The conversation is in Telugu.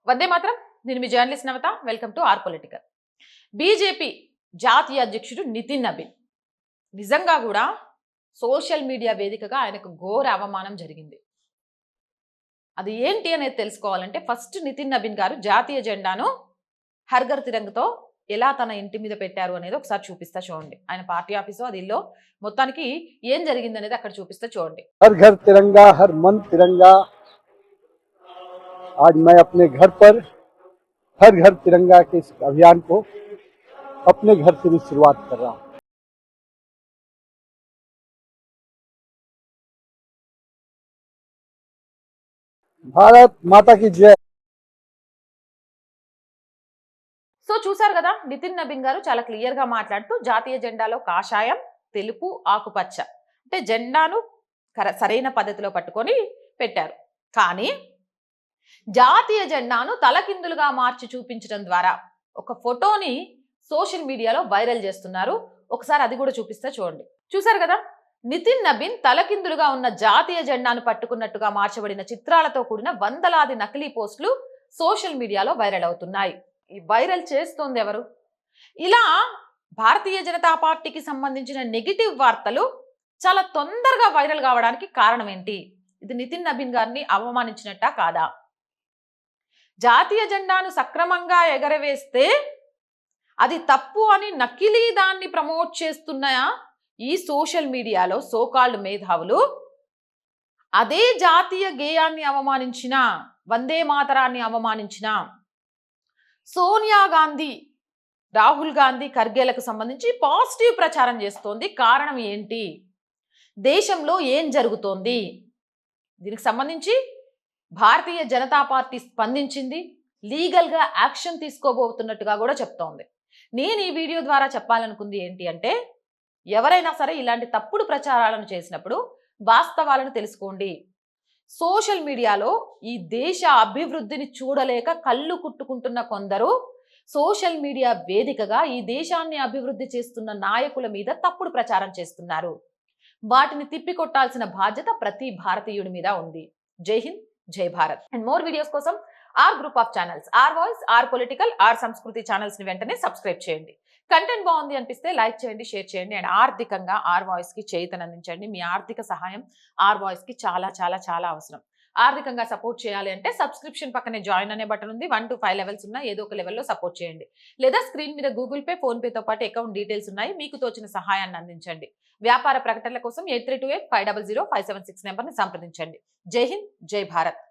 వందే మాత్రం. నేను మీ journalist Navatha. Welcome to our political. BJP జాతీయ అధ్యక్షుడు నితిన్ నబీన్ నిజంగా కూడా సోషల్ మీడియా వేదికగా ఆయనకు ఘోర అవమానం జరిగింది. అది ఏంటి అనేది తెలుసుకోవాలంటే ఫస్ట్ నితిన్ నబీన్ గారు జాతీయ జెండాను హర్ఘర్ తిరంగతో ఎలా తన ఇంటి మీద పెట్టారు అనేది ఒకసారి చూపిస్తా చూడండి. ఆయన పార్టీ ఆఫీసు అది ఇల్లు మొత్తానికి ఏం జరిగింది అనేది అక్కడ చూపిస్తా చూడండి. हर घर तिरंगा, हर मन तिरंगा। आज मैं अपने घर पर हर घर तिरंगा के इस अभियान को अपने घर से भी शुरुआत कर रहा हूँ। भारत माता की जय। సో చూసారు కదా, నితిన్ నబీన్ గారు చాలా క్లియర్ గా మాట్లాడుతూ జాతీయ జెండాలో కాషాయం, తెలుపు, ఆకుపచ్చ అంటే జెండాను సరైన పద్ధతిలో పట్టుకొని పెట్టారు. కానీ జాతీయ జెండాను తలకిందులుగా మార్చి చూపించడం ద్వారా ఒక ఫోటోని సోషల్ మీడియాలో వైరల్ చేస్తున్నారు. ఒకసారి అది కూడా చూపిస్తా చూడండి. చూసారు కదా, నితిన్ నబీన్ తలకిందులుగా ఉన్న జాతీయ జెండాను పట్టుకున్నట్టుగా మార్చబడిన చిత్రాలతో కూడిన వందలాది నకిలీ పోస్టులు సోషల్ మీడియాలో వైరల్ అవుతున్నాయి. ఈ వైరల్ చేస్తోంది ఎవరు? ఇలా భారతీయ జనతా పార్టీకి సంబంధించిన నెగిటివ్ వార్తలు చాలా తొందరగా వైరల్ కావడానికి కారణం ఏంటి? ఇది నితిన్ నబీన్ గారిని అవమానించినట్టా కాదా? జాతీయ జెండాను సక్రమంగా ఎగరవేస్తే అది తప్పు అని నకిలీ దాన్ని ప్రమోట్ చేస్తున్న ఈ సోషల్ మీడియాలో సోకాల్డ్ మేధావులు అదే జాతీయ గేయాన్ని అవమానించిన, వందే మాతరాన్ని అవమానించిన సోనియా గాంధీ, రాహుల్ గాంధీ, ఖర్గేలకు సంబంధించి పాజిటివ్ ప్రచారం చేస్తోంది. కారణం ఏంటి? దేశంలో ఏం జరుగుతోంది? దీనికి సంబంధించి భారతీయ జనతా పార్టీ స్పందించింది. లీగల్గా యాక్షన్ తీసుకోబోతున్నట్టుగా కూడా చెప్తోంది. నేను ఈ వీడియో ద్వారా చెప్పాలనుకుంది ఏంటి అంటే, ఎవరైనా సరే ఇలాంటి తప్పుడు ప్రచారాలను చేసినప్పుడు వాస్తవాలను తెలుసుకోండి. సోషల్ మీడియాలో ఈ దేశ అభివృద్ధిని చూడలేక కళ్ళు కుట్టుకుంటున్న కొందరు సోషల్ మీడియా వేదికగా ఈ దేశాన్ని అభివృద్ధి చేస్తున్న నాయకుల మీద తప్పుడు ప్రచారం చేస్తున్నారు. వాటిని తిప్పికొట్టాల్సిన బాధ్యత ప్రతి భారతీయుడి మీద ఉంది. జై హింద్, జై భారత్. అండ్ మోర్ వీడియోస్ కోసం our group of channels, our voice, our political, our Sanskriti channels ని వెంటనే సబ్స్క్రైబ్ చేయండి. కంటెంట్ బాగుంది అనిపిస్తే లైక్ చేయండి, షేర్ చేయండి. అండ్ ఆర్థికంగా ఆర్ వాయిస్ కి చేయూతనందించండి. మీ ఆర్థిక సహాయం ఆర్ వాయిస్ కి చాలా చాలా చాలా అవసరం. ఆర్థికంగా సపోర్ట్ చేయాలి అంటే సబ్స్క్రిప్షన్ పక్కనే జాయిన్ అనే బటన్ ఉంది. 1 to 5 లెవెల్స్ ఉన్న ఏదో ఒక లెవెల్లో సపోర్ట్ చేయండి. లేదా స్క్రీన్ మీద గూగుల్ పే, ఫోన్ పేతో పాటు అకౌంట్ డీటెయిల్స్ ఉన్నాయి. మీకు తోచిన సహాయాన్ని అందించండి. వ్యాపార ప్రకటనల కోసం 8328500576 నెంబర్ని సంప్రదించండి. జై హింద్, జై భారత్.